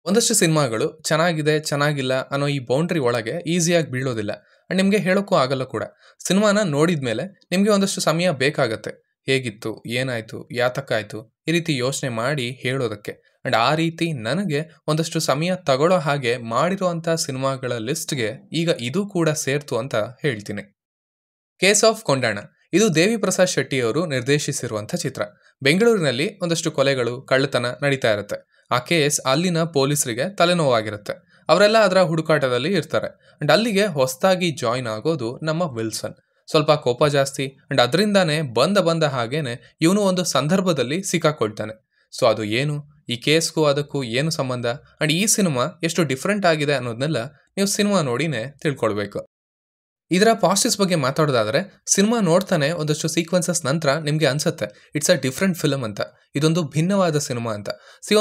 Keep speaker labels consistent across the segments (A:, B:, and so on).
A: ಒಂದಷ್ಟು ಸಿನಿಮಾಗಳು ಚೆನ್ನಾಗಿದೆ, ಚೆನ್ನಾಗಿಲ್ಲ ಅನ್ನೋ ಈ ಬೌಂಡ್ರಿ ಒಳಗೆ ಈಸಿಯಾಗಿ ಬೀಳೋದಿಲ್ಲ. ಆ್ಯಂಡ್ ನಿಮಗೆ ಹೇಳೋಕ್ಕೂ ಆಗಲ್ಲ ಕೂಡ. ಸಿನಿಮಾನ ನೋಡಿದ ಮೇಲೆ ನಿಮಗೆ ಒಂದಷ್ಟು ಸಮಯ ಬೇಕಾಗತ್ತೆ. ಹೇಗಿತ್ತು, ಏನಾಯಿತು, ಯಾತಕ್ಕಾಯಿತು, ಈ ರೀತಿ ಯೋಚನೆ ಮಾಡಿ ಹೇಳೋದಕ್ಕೆ. ಆ್ಯಂಡ್ ಆ ರೀತಿ ನನಗೆ ಒಂದಷ್ಟು ಸಮಯ ತಗೊಳ್ಳೋ ಹಾಗೆ ಮಾಡಿರೋವಂಥ ಸಿನಿಮಾಗಳ ಲಿಸ್ಟ್ಗೆ ಈಗ ಇದು ಕೂಡ ಸೇರ್ತು ಅಂತ ಹೇಳ್ತೀನಿ. Case of Kondana. ಇದು ದೇವಿ ಪ್ರಸಾದ್ ಶೆಟ್ಟಿಯವರು ನಿರ್ದೇಶಿಸಿರುವಂಥ ಚಿತ್ರ. ಬೆಂಗಳೂರಿನಲ್ಲಿ ಒಂದಷ್ಟು ಕೊಲೆಗಳು, ಕಳ್ಳತನ ನಡೀತಾ ಇರುತ್ತೆ. ಆ ಕೇಸ್ ಅಲ್ಲಿನ ಪೊಲೀಸರಿಗೆ ತಲೆನೋವಾಗಿರುತ್ತೆ. ಅವರೆಲ್ಲ ಅದರ ಹುಡುಕಾಟದಲ್ಲಿ ಇರ್ತಾರೆ. ಅಂಡ್ ಅಲ್ಲಿಗೆ ಹೊಸದಾಗಿ ಜಾಯಿನ್ ಆಗೋದು ನಮ್ಮ ವಿಲ್ಸನ್. ಸ್ವಲ್ಪ ಕೋಪ ಜಾಸ್ತಿ ಅಂಡ್ ಅದರಿಂದಾನೇ ಬಂದ ಹಾಗೇನೆ ಇವನು ಒಂದು ಸಂದರ್ಭದಲ್ಲಿ ಸಿಕ್ಕಾಕೊಳ್ತಾನೆ. ಸೊ ಅದು ಏನು, ಈ ಕೇಸ್ಗೂ ಅದಕ್ಕೂ ಏನು ಸಂಬಂಧ, ಅಂಡ್ ಈ ಸಿನಿಮಾ ಎಷ್ಟು ಡಿಫ್ರೆಂಟ್ ಆಗಿದೆ ಅನ್ನೋದನ್ನೆಲ್ಲ ನೀವು ಸಿನಿಮಾ ನೋಡಿನೇ ತಿಳ್ಕೊಳ್ಬೇಕು. ಇದರ ಪಾಸಿಟಿವ್ಸ್ ಬಗ್ಗೆ ಮಾತಾಡೋದಾದರೆ, ಸಿನಿಮಾ ನೋಡ್ತಾನೆ ಒಂದಷ್ಟು ಸೀಕ್ವೆನ್ಸಸ್ ನಂತರ ನಿಮಗೆ ಅನ್ಸುತ್ತೆ ಇಟ್ಸ್ ಅ ಡಿಫ್ರೆಂಟ್ ಫಿಲಮ್ ಅಂತ, ಇದೊಂದು ಭಿನ್ನವಾದ ಸಿನಿಮಾ ಅಂತ.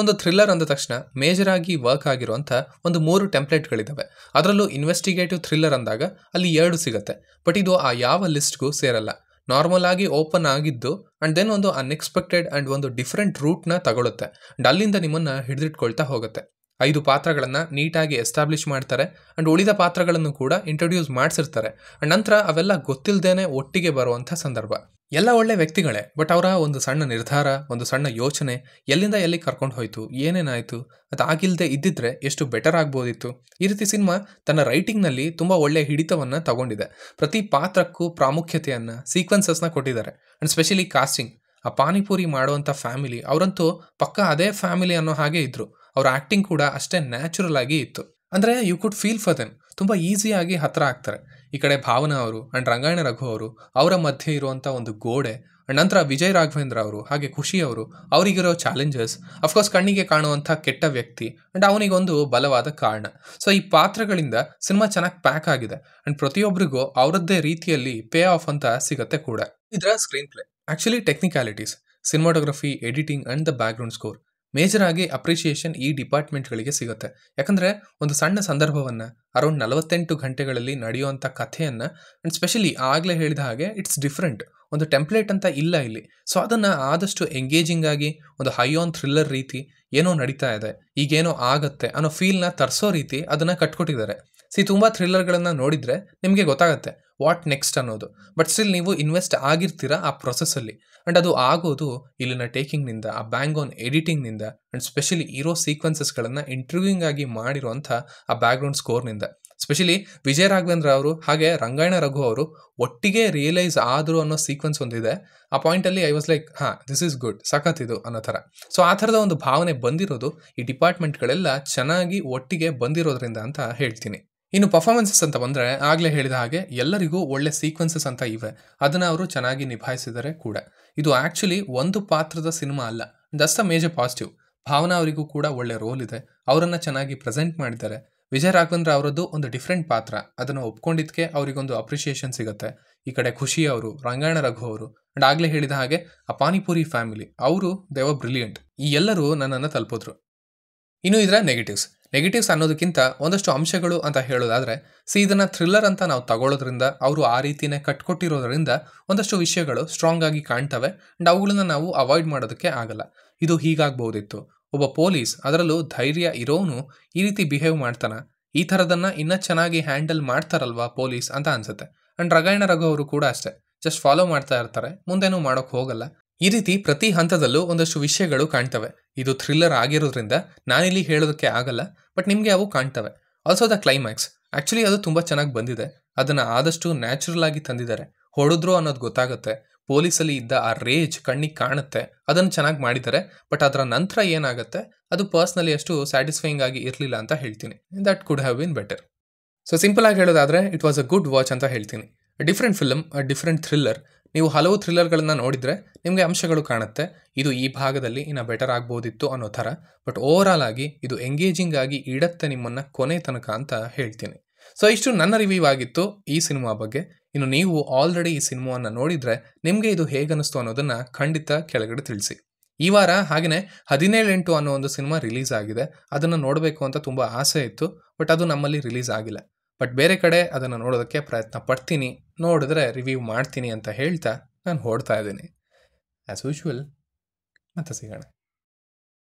A: ಒಂದು ಥ್ರಿಲ್ಲರ್ ಅಂದ ತಕ್ಷಣ ಮೇಜರ್ ಆಗಿ ವರ್ಕ್ ಆಗಿರುವಂಥ ಒಂದು 3 ಟೆಂಪ್ಲೇಟ್ಗಳಿದ್ದಾವೆ. ಅದರಲ್ಲೂ ಇನ್ವೆಸ್ಟಿಗೇಟಿವ್ ಥ್ರಿಲ್ಲರ್ ಅಂದಾಗ ಅಲ್ಲಿ 2 ಸಿಗುತ್ತೆ. ಬಟ್ ಇದು ಆ ಯಾವ ಲಿಸ್ಟ್ಗೂ ಸೇರಲ್ಲ. ನಾರ್ಮಲ್ ಆಗಿ ಓಪನ್ ಆಗಿದ್ದು ಅಂಡ್ ದೆನ್ ಒಂದು ಅನ್ಎಕ್ಸ್ಪೆಕ್ಟೆಡ್ ಅಂಡ್ ಒಂದು ಡಿಫ್ರೆಂಟ್ ರೂಟ್ನ ತಗೊಳುತ್ತೆ. ಅಂಡ್ ಅಲ್ಲಿಂದ ನಿಮ್ಮನ್ನು ಹಿಡಿದಿಟ್ಕೊಳ್ತಾ ಹೋಗುತ್ತೆ. 5 ಪಾತ್ರಗಳನ್ನು ನೀಟಾಗಿ ಎಸ್ಟಾಬ್ಲಿಷ್ ಮಾಡ್ತಾರೆ ಅಂಡ್ ಉಳಿದ ಪಾತ್ರಗಳನ್ನು ಕೂಡ ಇಂಟ್ರೊಡ್ಯೂಸ್ ಮಾಡಿಸಿರ್ತಾರೆ. ಅಂಡ್ ನಂತರ ಅವೆಲ್ಲ ಗೊತ್ತಿಲ್ಲದೇನೆ ಒಟ್ಟಿಗೆ ಬರುವಂಥ ಸಂದರ್ಭ. ಎಲ್ಲ ಒಳ್ಳೆ ವ್ಯಕ್ತಿಗಳೇ, ಬಟ್ ಅವರ ಒಂದು ಸಣ್ಣ ನಿರ್ಧಾರ, ಒಂದು ಸಣ್ಣ ಯೋಚನೆ ಎಲ್ಲಿಂದ ಎಲ್ಲಿ ಕರ್ಕೊಂಡು ಹೋಯ್ತು, ಏನೇನಾಯಿತು, ಅದು ಆಗಿಲ್ಲದೆ ಇದ್ದಿದ್ರೆ ಎಷ್ಟು ಬೆಟರ್ ಆಗ್ಬೋದಿತ್ತು. ಈ ರೀತಿ ಸಿನಿಮಾ ತನ್ನ ರೈಟಿಂಗ್ನಲ್ಲಿ ತುಂಬ ಒಳ್ಳೆ ಹಿಡಿತವನ್ನು ತಗೊಂಡಿದೆ. ಪ್ರತಿ ಪಾತ್ರಕ್ಕೂ ಪ್ರಾಮುಖ್ಯತೆಯನ್ನು, ಸೀಕ್ವೆನ್ಸಸ್ನ ಕೊಟ್ಟಿದ್ದಾರೆ. And specially casting. ಆ ಪಾನಿಪುರಿ ಮಾಡುವಂಥ ಫ್ಯಾಮಿಲಿ ಅವರಂತೂ ಪಕ್ಕ ಅದೇ ಫ್ಯಾಮಿಲಿ ಅನ್ನೋ ಹಾಗೆ ಇದ್ರು. ಅವ್ರ ಆ್ಯಕ್ಟಿಂಗ್ ಕೂಡ ಅಷ್ಟೇ ನ್ಯಾಚುರಲ್ ಆಗಿ ಇತ್ತು. ಅಂದರೆ you could feel for them. ತುಂಬ ಈಸಿಯಾಗಿ ಹತ್ತಿರ ಆಗ್ತಾರೆ. ಈ ಕಡೆ ಭಾವನಾ ಅವರು ಅಂಡ್ ರಂಗಾಯಣ ರಘು ಅವರು, ಅವರ ಮಧ್ಯೆ ಇರುವಂಥ ಒಂದು ಗೋಡೆ, ಅಂಡ್ ನಂತರ ವಿಜಯ್ ರಾಘವೇಂದ್ರ ಅವರು, ಹಾಗೆ ಖುಷಿ ಅವರು, ಅವರಿಗಿರೋ ಚಾಲೆಂಜಸ್, ಅಫ್ಕೋರ್ಸ್ ಕಣ್ಣಿಗೆ ಕಾಣುವಂಥ ಕೆಟ್ಟ ವ್ಯಕ್ತಿ ಅಂಡ್ ಅವನಿಗೊಂದು ಬಲವಾದ ಕಾರಣ. ಸೊ ಈ ಪಾತ್ರಗಳಿಂದ ಸಿನಿಮಾ ಚೆನ್ನಾಗಿ ಪ್ಯಾಕ್ ಆಗಿದೆ ಅಂಡ್ ಪ್ರತಿಯೊಬ್ಬರಿಗೂ ಅವರದ್ದೇ ರೀತಿಯಲ್ಲಿ ಪೇ ಆಫ್ ಅಂತ ಸಿಗತ್ತೆ ಕೂಡ. ಇದರ screen play, actually technicalities, cinematography, editing and the background score major ಆಗಿ ಅಪ್ರಿಷಿಯೇಷನ್ ಈ ಡಿಪಾರ್ಟ್ಮೆಂಟ್ಗಳಿಗೆ ಸಿಗುತ್ತೆ. ಯಾಕಂದರೆ ಒಂದು ಸಣ್ಣ ಸಂದರ್ಭವನ್ನು ಅರೌಂಡ್ 48 ಗಂಟೆಗಳಲ್ಲಿ ನಡೆಯುವಂಥ ಕಥೆಯನ್ನು ಅಂಡ್ ಸ್ಪೆಷಲಿ ಆಗಲೇ ಹೇಳಿದ ಹಾಗೆ ಇಟ್ಸ್ ಡಿಫ್ರೆಂಟ್, ಒಂದು ಟೆಂಪ್ಲೇಟ್ ಅಂತ ಇಲ್ಲ ಇಲ್ಲಿ. ಸೊ ಅದನ್ನು ಆದಷ್ಟು ಎಂಗೇಜಿಂಗ್ ಆಗಿ ಒಂದು ಹೈ ಆನ್ ಥ್ರಿಲ್ಲರ್ ರೀತಿ ಏನೋ ನಡೀತಾ ಇದೆ, ಈಗೇನೋ ಆಗತ್ತೆ ಅನ್ನೋ ಫೀಲ್ನ ತರಿಸೋ ರೀತಿ ಅದನ್ನು ಕಟ್ಕೊಟ್ಟಿದ್ದಾರೆ. ತುಂಬ ಥ್ರಿಲ್ಲರ್ಗಳನ್ನು ನೋಡಿದರೆ ನಿಮಗೆ ಗೊತ್ತಾಗುತ್ತೆ ವಾಟ್ ನೆಕ್ಸ್ಟ್ ಅನ್ನೋದು. ಬಟ್ ಸ್ಟಿಲ್ ನೀವು ಇನ್ವೆಸ್ಟ್ ಆಗಿರ್ತೀರ ಆ ಪ್ರೊಸೆಸ್ಸಲ್ಲಿ. ಆ್ಯಂಡ್ ಅದು ಆಗೋದು ಇಲ್ಲಿನ ಟೇಕಿಂಗ್ನಿಂದ, ಆ ಬ್ಯಾಂಗ್ ಆನ್ ಎಡಿಟಿಂಗ್ನಿಂದ ಆ್ಯಂಡ್ ಸ್ಪೆಷಲಿ ಇರೋ ಸೀಕ್ವೆನ್ಸಸ್ಗಳನ್ನು ಇಂಟ್ರವ್ಯೂಯಿಂಗ್ ಆಗಿ ಮಾಡಿರುವಂಥ ಆ ಬ್ಯಾಕ್ಗ್ರೌಂಡ್ ಸ್ಕೋರ್ನಿಂದ. ಸ್ಪೆಷಲಿ ವಿಜಯ್ ರಾಘವೇಂದ್ರ ಅವರು ಹಾಗೆ ರಂಗಾಯಣ ರಘು ಅವರು ಒಟ್ಟಿಗೆ ರಿಯಲೈಸ್ ಆದರು ಅನ್ನೋ ಸೀಕ್ವೆನ್ಸ್ ಒಂದಿದೆ. ಆ ಪಾಯಿಂಟಲ್ಲಿ I was like this is good, ಸಖತ್ತಿದು ಅನ್ನೋ ಥರ. ಸೊ ಆ ಥರದ ಒಂದು ಭಾವನೆ ಬಂದಿರೋದು ಈ ಡಿಪಾರ್ಟ್ಮೆಂಟ್ಗಳೆಲ್ಲ ಚೆನ್ನಾಗಿ ಒಟ್ಟಿಗೆ ಬಂದಿರೋದ್ರಿಂದ ಅಂತ ಹೇಳ್ತೀನಿ. ಇನ್ನು ಪರ್ಫಾರ್ಮೆನ್ಸಸ್ ಅಂತ ಬಂದರೆ ಆಗಲೇ ಹೇಳಿದ ಹಾಗೆ ಎಲ್ಲರಿಗೂ ಒಳ್ಳೆ ಸೀಕ್ವೆನ್ಸಸ್ ಅಂತ ಇವೆ. ಅದನ್ನು ಅವರು ಚೆನ್ನಾಗಿ ನಿಭಾಯಿಸಿದ್ದಾರೆ ಕೂಡ. ಇದು ಆ್ಯಕ್ಚುಲಿ ಒಂದು ಪಾತ್ರದ ಸಿನಿಮಾ ಅಲ್ಲ, that's a major positive. Bhavana ಅವರಿಗೂ ಕೂಡ ಒಳ್ಳೆ ರೋಲ್ ಇದೆ, ಅವರನ್ನು ಚೆನ್ನಾಗಿ ಪ್ರೆಸೆಂಟ್ ಮಾಡಿದ್ದಾರೆ. ವಿಜಯ್ ರಾಘವೇಂದ್ರ ಅವರದ್ದು ಒಂದು ಡಿಫ್ರೆಂಟ್ ಪಾತ್ರ, ಅದನ್ನು ಒಪ್ಕೊಂಡಿದ್ದಕ್ಕೆ ಅವರಿಗೊಂದು ಅಪ್ರಿಷಿಯೇಷನ್ ಸಿಗುತ್ತೆ. ಈ ಕಡೆ ಖುಷಿ ಅವರು, ರಂಗಾಯಣ ರಘು ಅವರು ಅಂಡ್ ಆಗಲೇ ಹೇಳಿದ ಹಾಗೆ ಆ ಪಾನಿಪುರಿ ಫ್ಯಾಮಿಲಿ ಅವರು ದೇ ವರ್ ಬ್ರಿಲಿಯಂಟ್. ಈ ಎಲ್ಲರೂ ನನ್ನನ್ನು ತಲುಪಿದ್ರು. ಇನ್ನು ಇದರ ನೆಗೆಟಿವ್ಸ್ ಅನ್ನೋದಕ್ಕಿಂತ ಒಂದಷ್ಟು ಅಂಶಗಳು ಅಂತ ಹೇಳೋದಾದರೆ, ಇದನ್ನು ಥ್ರಿಲ್ಲರ್ ಅಂತ ನಾವು ತಗೊಳ್ಳೋದ್ರಿಂದ, ಅವರು ಆ ರೀತಿಯೇ ಕಟ್ಕೊಟ್ಟಿರೋದ್ರಿಂದ ಒಂದಷ್ಟು ವಿಷಯಗಳು ಸ್ಟ್ರಾಂಗ್ ಆಗಿ ಕಾಣ್ತವೆ ಅಂಡ್ ಅವುಗಳನ್ನ ನಾವು ಅವಾಯ್ಡ್ ಮಾಡೋದಕ್ಕೆ ಆಗಲ್ಲ. ಇದು ಹೀಗಾಗ್ಬೋದಿತ್ತು, ಒಬ್ಬ ಪೊಲೀಸ್, ಅದರಲ್ಲೂ ಧೈರ್ಯ ಇರೋನು ಈ ರೀತಿ ಬಿಹೇವ್ ಮಾಡ್ತಾನ, ಈ ಥರದನ್ನು ಇನ್ನೂ ಚೆನ್ನಾಗಿ ಹ್ಯಾಂಡಲ್ ಮಾಡ್ತಾರಲ್ವಾ ಪೊಲೀಸ್ ಅಂತ ಅನ್ಸುತ್ತೆ. ಅಂಡ್ ರಂಗಾಯಣ ರಘು ಅವರು ಕೂಡ ಅಷ್ಟೇ, ಜಸ್ಟ್ ಫಾಲೋ ಮಾಡ್ತಾ ಇರ್ತಾರೆ, ಮುಂದೇನೂ ಮಾಡೋಕ್ಕೆ ಹೋಗಲ್ಲ. ಈ ರೀತಿ ಪ್ರತಿ ಹಂತದಲ್ಲೂ ಒಂದಷ್ಟು ವಿಷಯಗಳು ಕಾಣ್ತವೆ. ಇದು ಥ್ರಿಲ್ಲರ್ ಆಗಿರೋದ್ರಿಂದ ನಾನಿಲ್ಲಿ ಹೇಳೋದಕ್ಕೆ ಆಗಲ್ಲ, ಬಟ್ ನಿಮಗೆ ಅವು ಕಾಣ್ತವೆ. ಆಲ್ಸೋ ದ ಕ್ಲೈಮ್ಯಾಕ್ಸ್, ಆ್ಯಕ್ಚುಲಿ ಅದು ತುಂಬ ಚೆನ್ನಾಗಿ ಬಂದಿದೆ. ಅದನ್ನು ಆದಷ್ಟು ನ್ಯಾಚುರಲ್ ಆಗಿ ತಂದಿದ್ದಾರೆ. ಹೊಡೆದ್ರು ಅನ್ನೋದು ಗೊತ್ತಾಗುತ್ತೆ, ಪೊಲೀಸಲ್ಲಿ ಇದ್ದ ಆ ರೇಜ್ ಕಣ್ಣಿಗೆ ಕಾಣುತ್ತೆ, ಅದನ್ನು ಚೆನ್ನಾಗಿ ಮಾಡಿದ್ದಾರೆ. ಬಟ್ ಅದರ ನಂತರ ಏನಾಗುತ್ತೆ ಅದು ಪರ್ಸ್ನಲಿ ಅಷ್ಟು ಸ್ಯಾಟಿಸ್ಫೈಯಿಂಗ್ ಆಗಿ ಇರಲಿಲ್ಲ ಅಂತ ಹೇಳ್ತೀನಿ. That could have been better. So simple ಆಗಿ ಹೇಳೋದಾದರೆ it was a good watch ಅಂತ ಹೇಳ್ತೀನಿ. Different film, different thriller. ನೀವು ಹಲವು ಥ್ರಿಲ್ಲರ್ಗಳನ್ನು ನೋಡಿದರೆ ನಿಮಗೆ ಅಂಶಗಳು ಕಾಣುತ್ತೆ, ಇದು ಈ ಭಾಗದಲ್ಲಿ ಇನ್ನು ಬೆಟರ್ ಆಗ್ಬೋದಿತ್ತು ಅನ್ನೋ ಥರ. ಬಟ್ ಓವರಾಲ್ ಆಗಿ ಇದು ಎಂಗೇಜಿಂಗ್ ಆಗಿ ಇಡತ್ತೆ ನಿಮ್ಮನ್ನು ಕೊನೆ ತನಕ ಅಂತ ಹೇಳ್ತೀನಿ. ಸೊ ಇಷ್ಟು ನನ್ನ ರಿವ್ಯೂ ಆಗಿತ್ತು ಈ ಸಿನಿಮಾ ಬಗ್ಗೆ. ಇನ್ನು ನೀವು ಆಲ್ರೆಡಿ ಈ ಸಿನಿಮಾವನ್ನು ನೋಡಿದರೆ ನಿಮಗೆ ಇದು ಹೇಗನ್ನಿಸ್ತು ಅನ್ನೋದನ್ನು ಖಂಡಿತ ಕೆಳಗಡೆ ತಿಳಿಸಿ. ಈ ವಾರ ಹಾಗೆಯೇ 17/8 ಅನ್ನೋ ಒಂದು ಸಿನಿಮಾ ರಿಲೀಸ್ ಆಗಿದೆ. ಅದನ್ನು ನೋಡಬೇಕು ಅಂತ ತುಂಬ ಆಸೆ ಇತ್ತು, ಬಟ್ ಅದು ನಮ್ಮಲ್ಲಿ ರಿಲೀಸ್ ಆಗಿಲ್ಲ. ಬಟ್ ಬೇರೆ ಕಡೆ ಅದನ್ನು ನೋಡೋದಕ್ಕೆ ಪ್ರಯತ್ನ ಪಡ್ತೀನಿ, ನೋಡಿದ್ರೆ ರಿವ್ಯೂ ಮಾಡ್ತೀನಿ ಅಂತ ಹೇಳ್ತಾ ನಾನು ಹೊರಡ್ತಾ ಇದ್ದೀನಿ. ಆ್ಯಸ್ ಯೂಶ್ವಲ್ ಮತ್ತೆ ಸಿಗೋಣ.